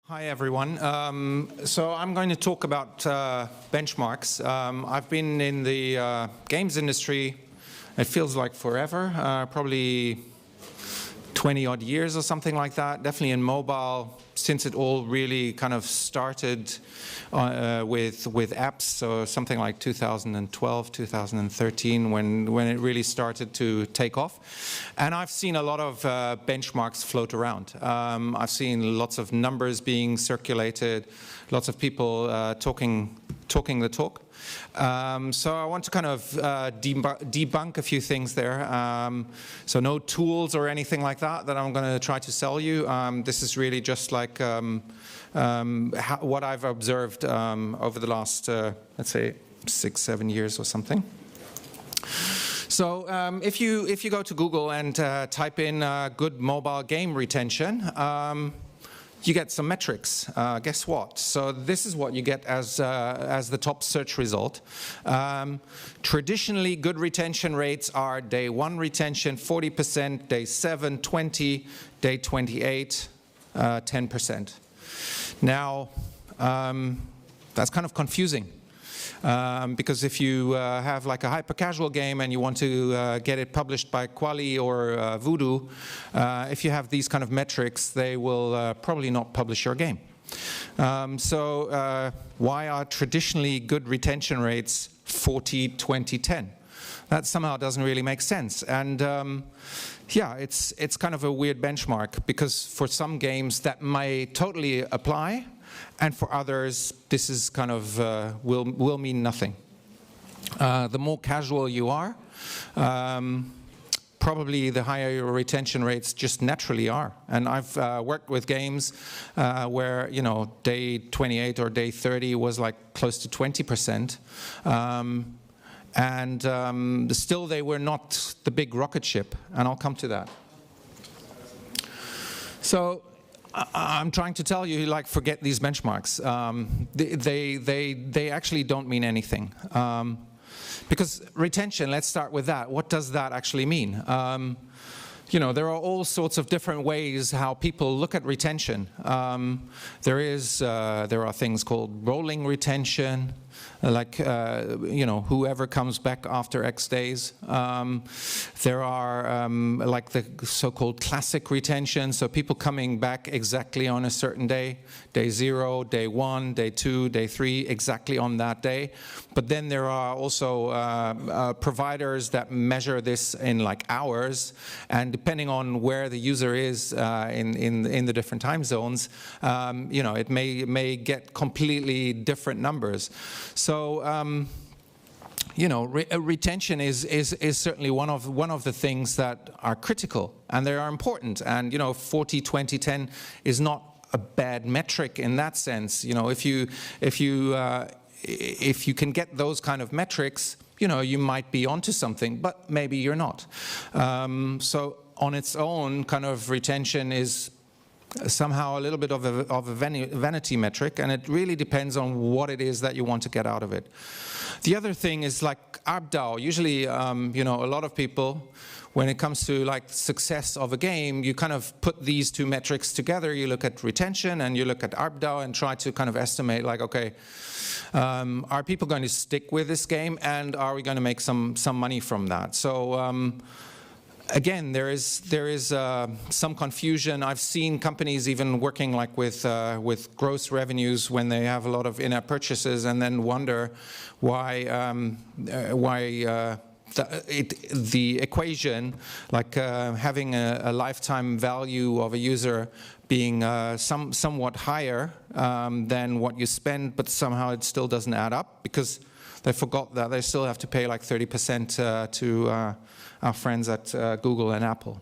Hi everyone. So I'm going to talk about benchmarks. I've been in the games industry, it feels like forever, probably 20 odd years or something like that, definitely in mobile, since it all really kind of started with apps, so something like 2012, 2013, when it really started to take off. And I've seen a lot of benchmarks float around. I've seen lots of numbers being circulated, lots of people talking the talk. So I want to kind of debunk a few things there. So no tools or anything like that I'm going to try to sell you. This is really just like what I've observed over the last, let's say, 6-7 years or something. So if you go to Google and type in good mobile game retention, you get some metrics. Guess what? So this is what you get as the top search result. Traditionally, good retention rates are day 1 retention 40%, day 7 20, day 28 10%. Now that's kind of confusing. Because if you have like a hyper-casual game and you want to get it published by Quali or Voodoo, if you have these kind of metrics, they will probably not publish your game. So why are traditionally good retention rates 40, 20, 10? That somehow doesn't really make sense. And yeah, it's kind of a weird benchmark, because for some games that may totally apply, and for others, this is kind of will mean nothing. The more casual you are, probably the higher your retention rates just naturally are. And I've worked with games where, you know, day 28 or day 30 was like close to 20%. And still they were not the big rocket ship, and I'll come to that. So I'm trying to tell you, like, forget these benchmarks. They actually don't mean anything. Because retention, let's start with that. What does that actually mean? You know, there are all sorts of different ways how people look at retention. There are things called rolling retention, like, you know, whoever comes back after X days. There are like the so-called classic retention, so people coming back exactly on a certain day, day 0, day 1, day 2, day 3, exactly on that day. But then there are also providers that measure this in like hours, and depending on where the user is in the different time zones, you know, it may get completely different numbers. So you know, retention is certainly one of the things that are critical, and they are important. And you know, 40, 20, 10 is not a bad metric in that sense. You know, if you can get those kind of metrics, you know, you might be onto something, but maybe you're not. So on its own, kind of retention is somehow a little bit of a vanity metric, and it really depends on what it is that you want to get out of it. The other thing is like ARPDAU. Usually, you know, a lot of people, when it comes to like success of a game, you kind of put these two metrics together. You look at retention and you look at ARPDAU and try to kind of estimate, like, okay, are people going to stick with this game, and are we going to make some money from that? So again, there is some confusion. I've seen companies even working like with gross revenues when they have a lot of in-app purchases, and then wonder why the equation, like having a lifetime value of a user being somewhat higher than what you spend, but somehow it still doesn't add up, because they forgot that they still have to pay like 30% to our friends at Google and Apple.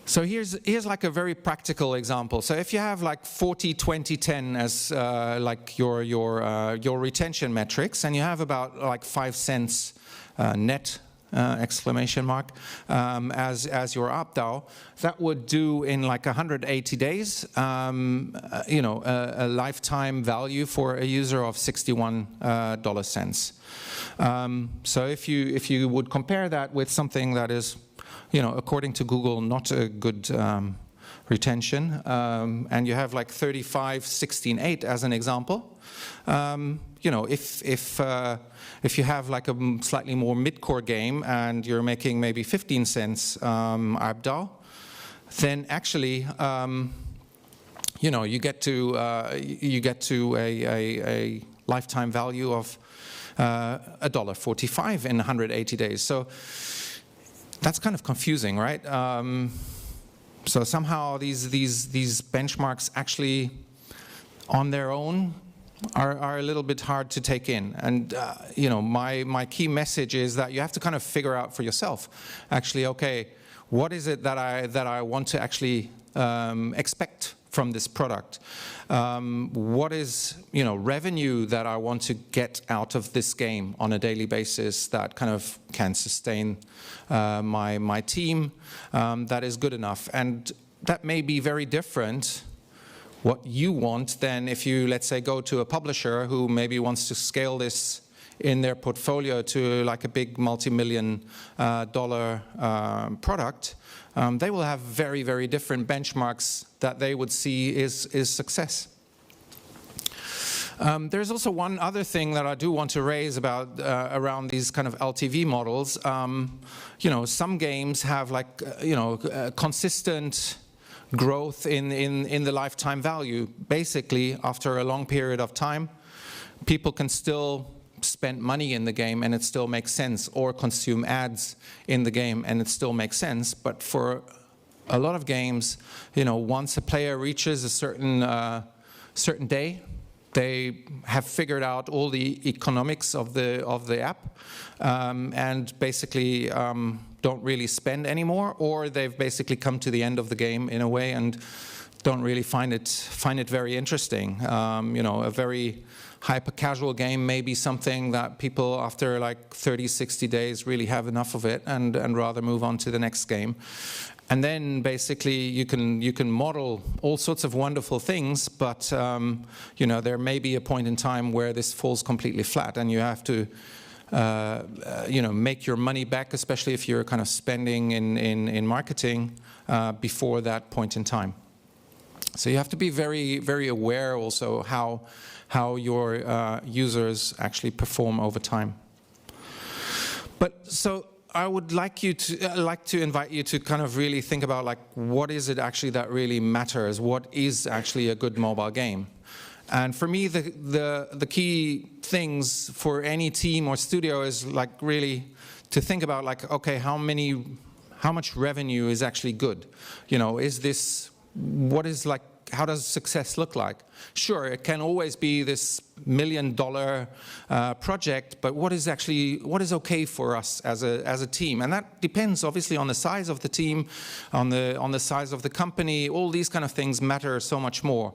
So here's like a very practical example. So if you have like 40, 20, 10 as like your retention metrics, and you have about like 5 cents net exclamation mark as your ARPDAU, that would do in like 180 days, you know, a lifetime value for a user of 61 cents. So if you would compare that with something that is, you know, according to Google, not a good retention, and you have like 35, 16, 8 as an example. You know, if you have like a slightly more mid-core game and you're making maybe 15 cents ARPDAU, then actually, you know, you get to a lifetime value of $1.45 in 180 days. So that's kind of confusing, right? So somehow these benchmarks actually, on their own, are a little bit hard to take in. And you know, my key message is that you have to kind of figure out for yourself, actually, okay, what is it that I want to actually expect from this product? What is, you know, revenue that I want to get out of this game on a daily basis that kind of can sustain my team, that is good enough? And that may be very different what you want than if you, let's say, go to a publisher who maybe wants to scale this in their portfolio to like a big multi-million dollar product. They will have very, very different benchmarks that they would see is success. There's also one other thing that I do want to raise about around these kind of LTV models. You know, some games have like you know, consistent growth in the lifetime value. Basically, after a long period of time, people can still spend money in the game and it still makes sense, or consume ads in the game and it still makes sense. But for a lot of games, you know, once a player reaches a certain day, they have figured out all the economics of the app, and basically don't really spend anymore, or they've basically come to the end of the game in a way and don't really find it very interesting. You know, a very hyper-casual game may be something that people after like 30, 60 days really have enough of it and rather move on to the next game. And then basically you can model all sorts of wonderful things, but you know, there may be a point in time where this falls completely flat and you have to you know, make your money back, especially if you're kind of spending in marketing before that point in time. So you have to be very, very aware also how your users actually perform over time. But so I would like to invite you to kind of really think about, like, what is it actually that really matters? What is actually a good mobile game? And for me, the key things for any team or studio is like really to think about, like, okay, how much revenue is actually good? You know, what is like, how does success look like? Sure, it can always be this $1 million project, but what is okay for us as a team? And that depends obviously on the size of the team, on the size of the company. All these kind of things matter so much more.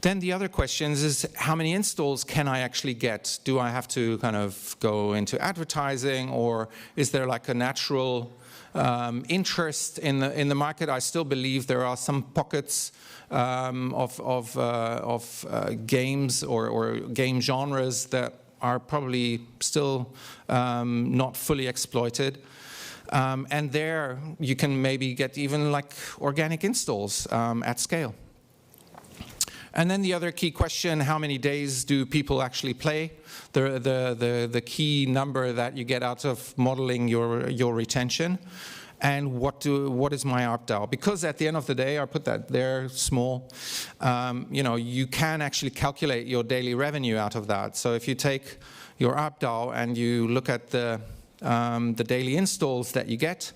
Then the other questions is, how many installs can I actually get? Do I have to kind of go into advertising, or is there like a natural interest in the market? I still believe there are some pockets of games or game genres that are probably still not fully exploited. And there you can maybe get even like organic installs at scale. And then the other key question, how many days do people actually play? The key number that you get out of modeling your retention. And what is my ARPDAU? Because at the end of the day, I put that there small, you know, you can actually calculate your daily revenue out of that. So if you take your ARPDAU and you look at the daily installs that you get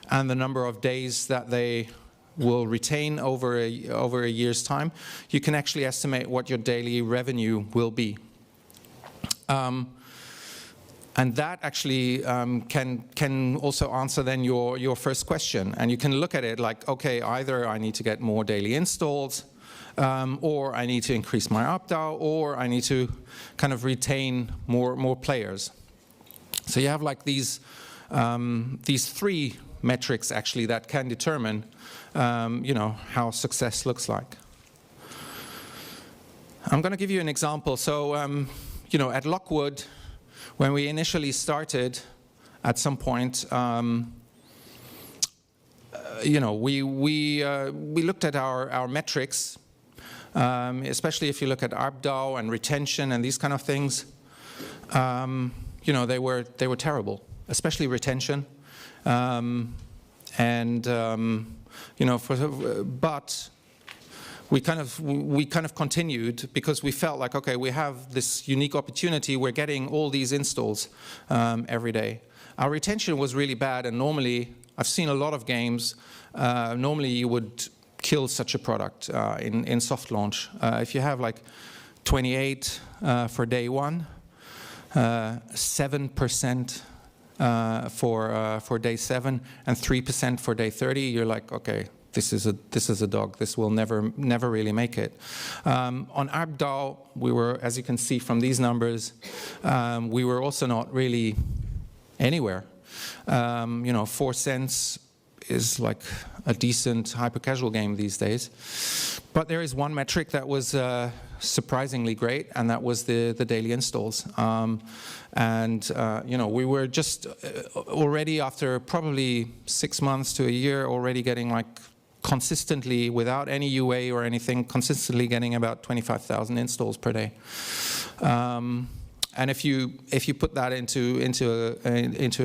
and the number of days that they will retain over a year's time, you can actually estimate what your daily revenue will be. And that actually can also answer then your first question. And you can look at it like, okay, either I need to get more daily installs, or I need to increase my ARPDAU, or I need to kind of retain more players. So you have like these three metrics actually that can determine you know, how success looks like. I'm going to give you an example. So you know, at Lockwood, when we initially started, at some point, we looked at our metrics, especially if you look at ARPDAU and retention and these kind of things. They were terrible, especially retention. But we kind of continued because we felt like, okay, we have this unique opportunity. We're getting all these installs every day. Our retention was really bad, and normally, I've seen a lot of games, normally you would kill such a product in soft launch. If you have like 28 for day one, 7% for day 7, and 3% for day 30, you're like, okay, this is a dog. This will never really make it. On ARPDAU, we were, as you can see from these numbers, we were also not really anywhere. 4 cents is like a decent hyper-casual game these days. But there is one metric that was surprisingly great, and that was the daily installs. We were just already after probably 6 months to a year already getting like consistently, without any UA or anything, consistently getting about 25,000 installs per day. And if you put that into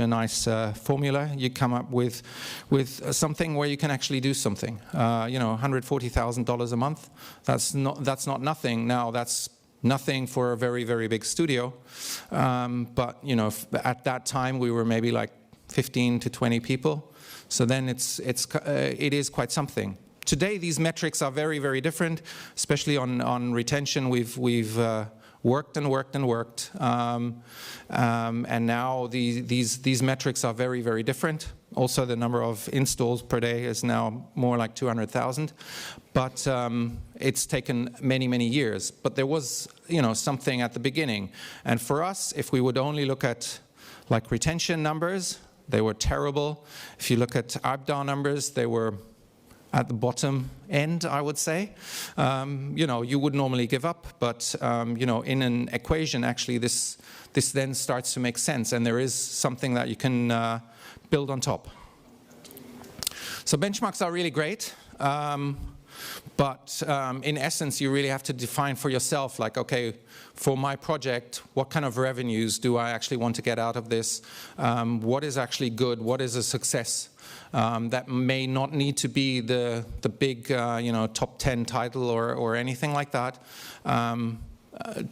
a nice formula, you come up with something where you can actually do something. $140,000 a month. That's not nothing. Now that's nothing for a very, very big studio. But at that time we were maybe like 15 to 20 people. So then it is quite something. Today these metrics are very, very different, especially on retention. We've worked and worked and worked, and now these metrics are very, very different. Also, the number of installs per day is now more like 200,000, but it's taken many, many years. But there was, something at the beginning. And for us, if we would only look at like retention numbers, they were terrible. If you look at ARPDAU numbers, they were at the bottom end, I would say. You would normally give up, but in an equation, actually, this then starts to make sense, and there is something that you can build on top. So benchmarks are really great, but in essence, you really have to define for yourself, like, okay, for my project, what kind of revenues do I actually want to get out of this? What is actually good? What is a success? That may not need to be the big top 10 title or anything like that,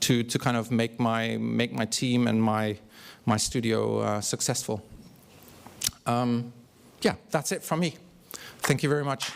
to kind of make my team and my studio successful. Yeah, that's it from me. Thank you very much.